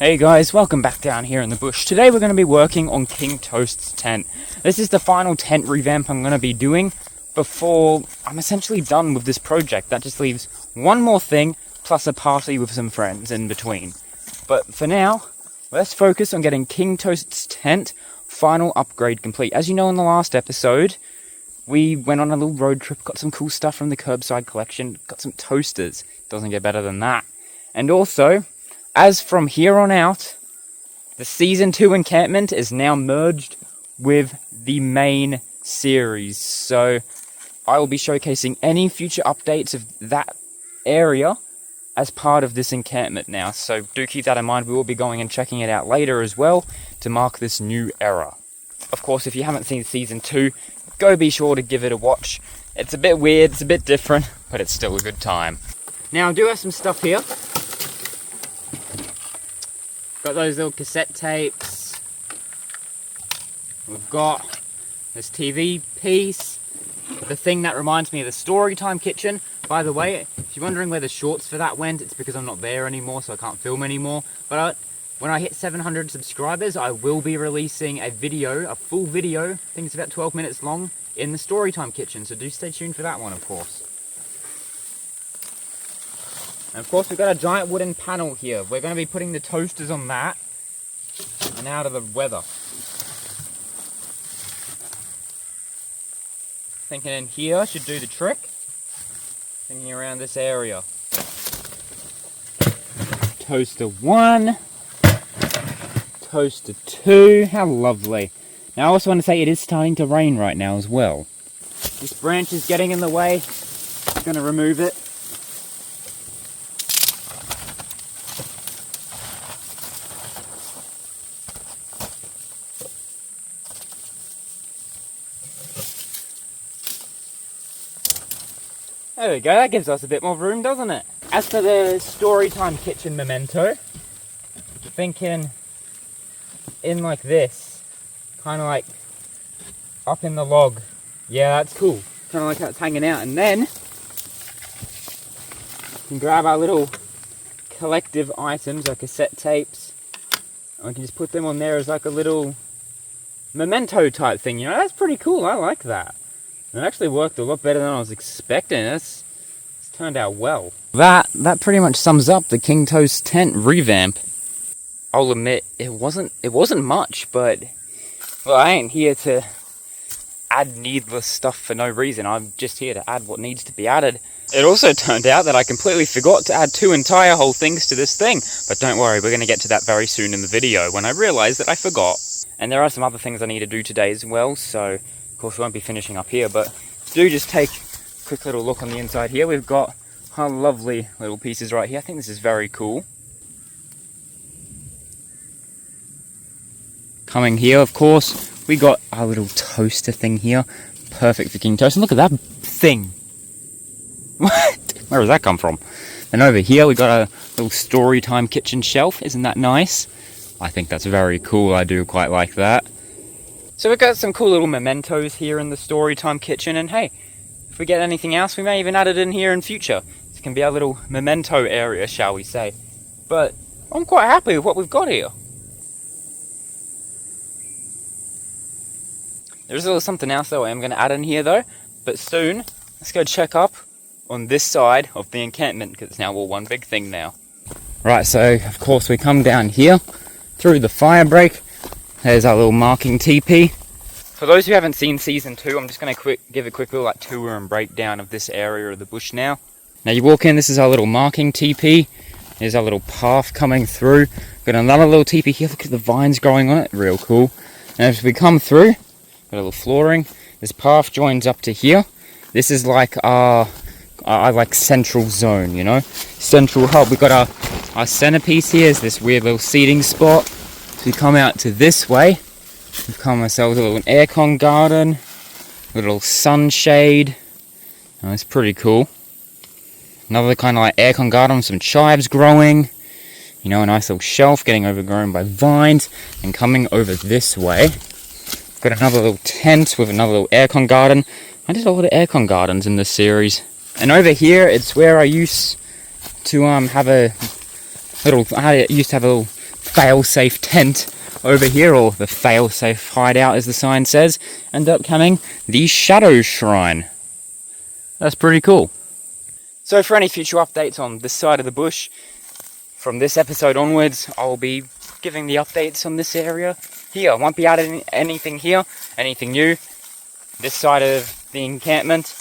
Hey guys, welcome back down here in the bush. Today we're going to be working on King Toast's tent. This is the final tent revamp I'm going to be doing before I'm essentially done with this project. That just leaves one more thing, plus a party with some friends in between. But for now, let's focus on getting King Toast's tent final upgrade complete. As you know, in the last episode, we went on a little road trip, got some cool stuff from the curbside collection, got some toasters. Doesn't get better than that. And also, as from here on out, the Season 2 encampment is now merged with the main series. So I will be showcasing any future updates of that area as part of this encampment now. So do keep that in mind. We will be going and checking it out later as well to mark this new era. Of course, if you haven't seen Season 2, go be sure to give it a watch. It's a bit weird, it's a bit different, but it's still a good time. Now I do have some stuff here. Got those little cassette tapes. We've got this TV piece. The thing that reminds me of the Storytime kitchen. By the way, if you're wondering where the shorts for that went, it's because I'm not there anymore, so I can't film anymore. But when I hit 700 subscribers, I will be releasing a video, a full video, I think it's about 12 minutes long, in the Storytime kitchen. So do stay tuned for that one, of course. And of course, we've got a giant wooden panel here. We're going to be putting the toasters on that and out of the weather. Thinking in here should do the trick. Thinking around this area. Toaster 1. Toaster 2. How lovely. Now I also want to say it is starting to rain right now as well. This branch is getting in the way. I'm going to remove it. There we go, that gives us a bit more room, doesn't it? As for the Storytime kitchen memento, thinking in like this, kind of like up in the log. Yeah, that's cool. Kind of like how it's hanging out. And then, we can grab our little collective items, our cassette tapes, and we can just put them on there as like a little memento type thing, you know? That's pretty cool, I like that. It actually worked a lot better than I was expecting. It's turned out well. That pretty much sums up the King Toast tent revamp. I'll admit it wasn't much, but well, I ain't here to add needless stuff for no reason. I'm just here to add what needs to be added. It also turned out that I completely forgot to add 2 entire whole things to this thing. But don't worry, we're going to get to that very soon in the video when I realise that I forgot. And there are some other things I need to do today as well, so of course we won't be finishing up here, but do just take a quick little look on the inside here. We've got our lovely little pieces right here. I think this is very cool. Coming here, of course, we got our little toaster thing here. Perfect for King Toast. And look at that thing. What? Where does that come from? And over here we got a little Storytime kitchen shelf. Isn't that nice? I think that's very cool. I do quite like that. So we've got some cool little mementos here in the Storytime kitchen, and hey, if we get anything else, we may even add it in here in future. This can be our little memento area, shall we say. But I'm quite happy with what we've got here. There's a little something else though I am going to add in here though, but soon, let's go check up on this side of the encampment, because it's now all one big thing now. Right, so of course we come down here, through the fire break. There's our little marking teepee. For those who haven't seen Season 2, I'm just going to give a quick little tour and breakdown of this area of the bush now. Now you walk in, this is our little marking teepee. There's our little path coming through. Got another little teepee here, look at the vines growing on it, real cool. And as we come through, got a little flooring. This path joins up to here. This is like our like central zone, you know? Central hub. We've got our centerpiece here, is this weird little seating spot. So we come out to this way, we've come ourselves a little aircon garden, a little sunshade. Oh, it's pretty cool. Another kind of like aircon garden, some chives growing. You know, a nice little shelf getting overgrown by vines. And coming over this way, got another little tent with another little aircon garden. I did a lot of aircon gardens in this series. And over here, it's where I used to have a little fail-safe tent over here, or the fail-safe hideout as the sign says, and upcoming the Shadow Shrine. That's pretty cool. So for any future updates on this side of the bush, from this episode onwards, I'll be giving the updates on this area here. I won't be adding anything here, anything new. This side of the encampment,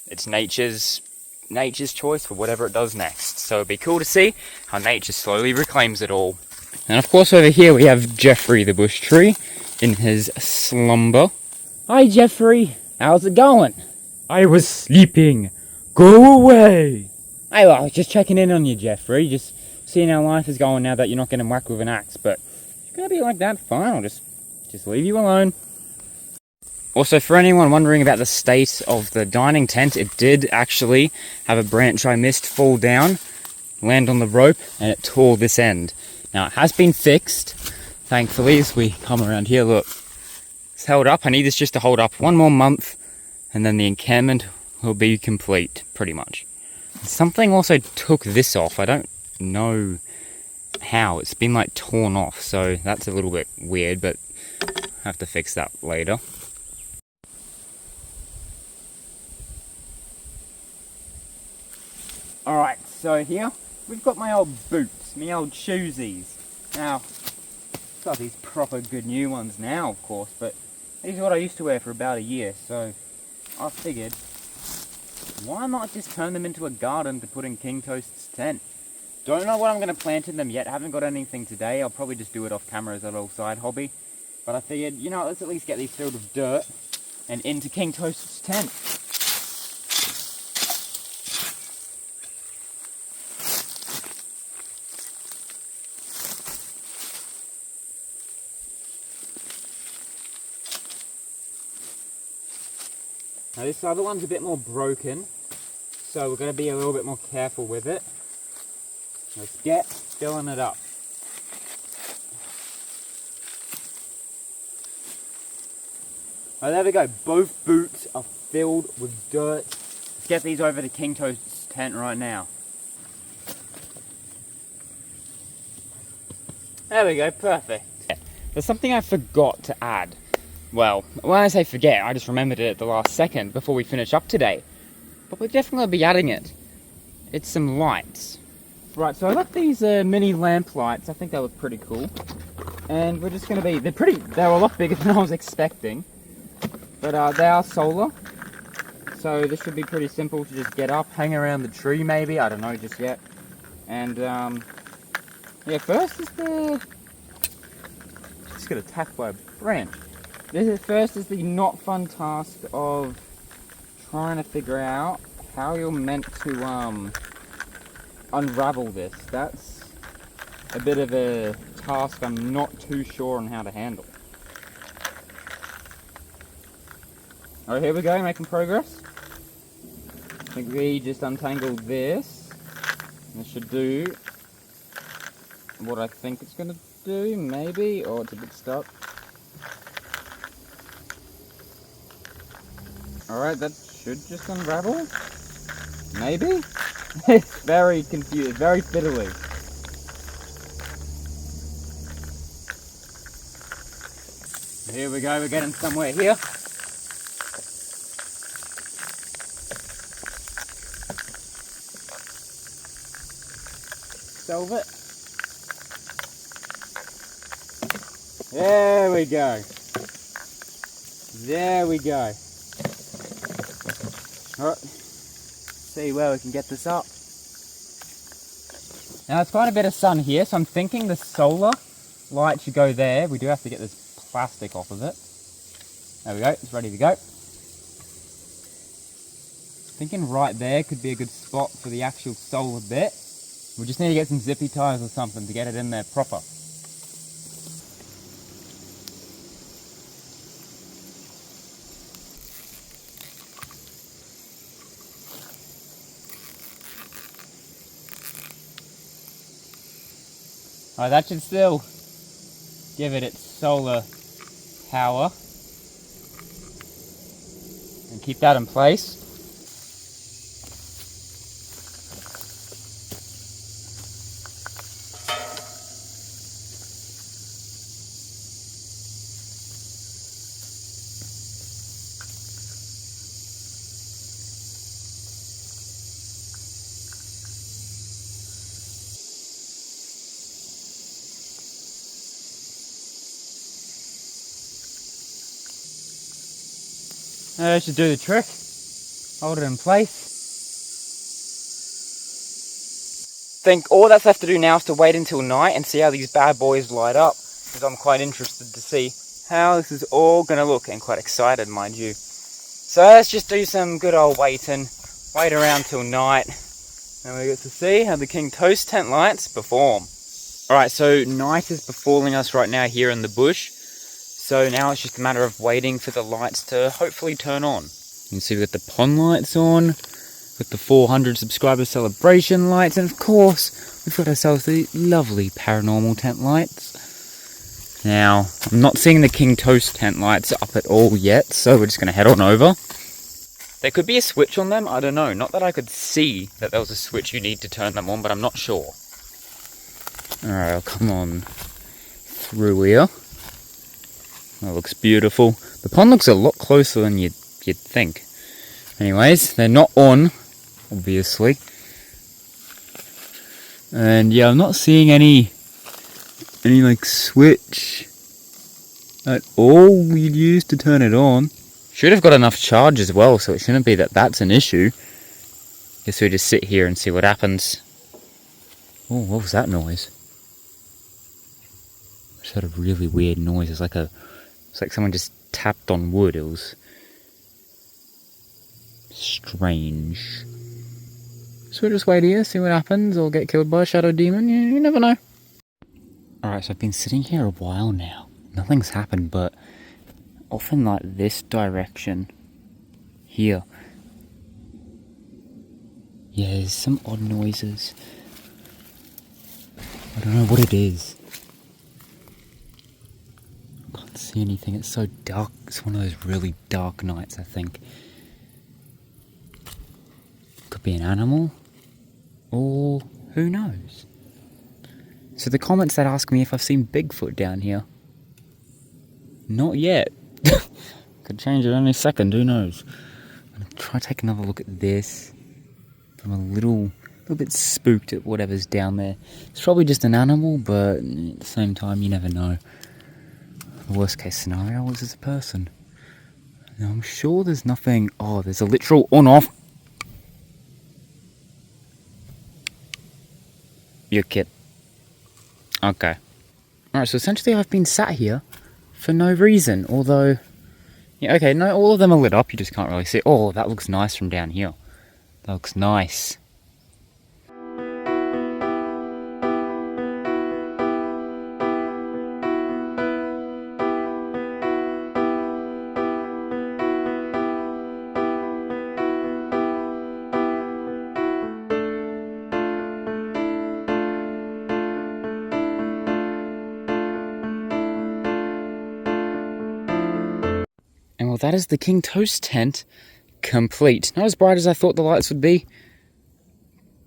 it's nature's choice for whatever it does next. So it'd be cool to see how nature slowly reclaims it all. And of course over here we have Jeffrey the bush tree in his slumber. Hi Jeffrey, how's it going? I was sleeping. Go away. Hey, well, I was just checking in on you, Jeffrey. Just seeing how life is going now that you're not getting whacked with an axe. But if you're going to be like that, fine. I'll just leave you alone. Also, for anyone wondering about the state of the dining tent, it did actually have a branch I missed fall down, land on the rope, and it tore this end. Now, it has been fixed, thankfully, as we come around here. Look, it's held up. I need this just to hold up one more month, and then the encampment will be complete, pretty much. Something also took this off. I don't know how. It's been like torn off, so that's a little bit weird, but I have to fix that later. Alright, so here we've got my old boots, my old shoesies. Now, I've got these proper good new ones now, of course, but these are what I used to wear for about a year, so I figured, why not just turn them into a garden to put in King Toast's tent? Don't know what I'm going to plant in them yet, haven't got anything today. I'll probably just do it off camera as a little side hobby. But I figured, you know, let's at least get these filled with dirt and into King Toast's tent. Now this other one's a bit more broken, so we're going to be a little bit more careful with it. Let's get filling it up. Oh, there we go. Both boots are filled with dirt. Let's get these over to King Toast's tent right now. There we go, perfect. There's something I forgot to add. Well, when I say forget, I just remembered it at the last second before we finish up today. But we'll definitely be adding it. It's some lights. Right, so I got these mini lamp lights. I think they look pretty cool. And we're just going to be... They're a lot bigger than I was expecting. But they are solar. So this should be pretty simple to just get up, hang around the tree maybe. I don't know just yet. And, yeah, first is the... Just got attacked by a branch. First is the not fun task of trying to figure out how you're meant to unravel this. That's a bit of a task I'm not too sure on how to handle. Alright, here we go, making progress. I think we just untangled this. This should do what I think it's going to do, maybe, or it's a bit stuck. Alright, that should just unravel? Maybe? It's very confused, very fiddly. Here we go, we're getting somewhere here. Solve it. There we go. There we go. Alright, see where we can get this up. Now it's quite a bit of sun here, so I'm thinking the solar light should go there. We do have to get this plastic off of it. There we go, it's ready to go. Thinking right there could be a good spot for the actual solar bit. We just need to get some zippy ties or something to get it in there proper. Alright, that should still give it its solar power. And keep that in place. That should do the trick. Hold it in place. Think all that's left to do now is to wait until night and see how these bad boys light up. Because I'm quite interested to see how this is all going to look, and quite excited, mind you. So let's just do some good old waiting. Wait around till night. And we get to see how the King Toast tent lights perform. Alright, so night is befalling us right now here in the bush. So now it's just a matter of waiting for the lights to hopefully turn on. You can see we've got the pond lights on, with the 400 subscriber celebration lights, and of course, we've got ourselves the lovely paranormal tent lights. Now, I'm not seeing the King Toast tent lights up at all yet, so we're just going to head on over. There could be a switch on them, I don't know. Not that I could see that there was a switch you need to turn them on, but I'm not sure. Alright, I'll come on through here. That looks beautiful. The pond looks a lot closer than you'd think. Anyways, they're not on, obviously. And yeah, I'm not seeing any like switch at all you'd use to turn it on. Should have got enough charge as well, so it shouldn't be that that's an issue. Guess we just sit here and see what happens. Oh, what was that noise? I just heard a really weird noise. It's like someone just tapped on wood. It was strange. So we'll just wait here, see what happens, or get killed by a shadow demon. You never know. Alright, so I've been sitting here a while now. Nothing's happened, but off in like this direction here. Yeah, there's some odd noises. I don't know what it is. I can't see anything, it's so dark. It's one of those really dark nights, I think. Could be an animal, or who knows. So the comments that ask me if I've seen Bigfoot down here. Not yet. Could change it any second, who knows. I'm gonna try to take another look at this. I'm a little bit spooked at whatever's down there. It's probably just an animal, but at the same time, you never know. The worst case scenario is it's a person. Now, I'm sure there's nothing. Oh, there's a literal on-off. You're kid. Okay. Alright, so essentially I've been sat here for no reason, although... Yeah, okay, no, all of them are lit up, you just can't really see. Oh, that looks nice from down here. That looks nice. And well, that is the King Toast tent complete. Not as bright as I thought the lights would be,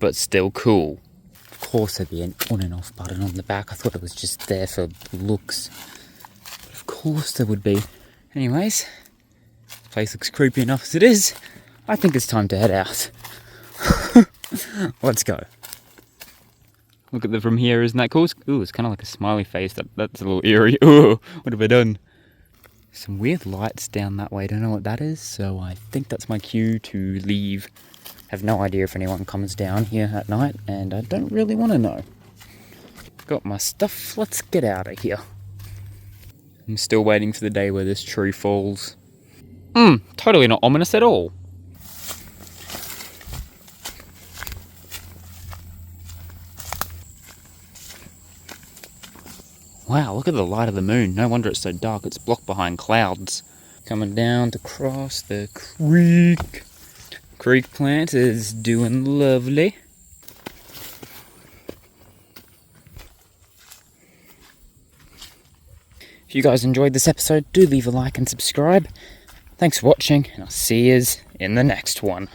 but still cool. Of course there'd be an on and off button on the back. I thought it was just there for looks. But of course there would be. Anyways, this place looks creepy enough as it is. I think it's time to head out. Let's go. Look at them from here, isn't that cool? Ooh, it's kind of like a smiley face. That's a little eerie. Ooh, what have I done? Some weird lights down that way, don't know what that is, so I think that's my cue to leave. Have no idea if anyone comes down here at night, and I don't really want to know. Got my stuff, let's get out of here. I'm still waiting for the day where this tree falls. Totally not ominous at all. Wow, look at the light of the moon. No wonder it's so dark. It's blocked behind clouds. Coming down to cross the creek. Creek plant is doing lovely. If you guys enjoyed this episode, do leave a like and subscribe. Thanks for watching, and I'll see yous in the next one.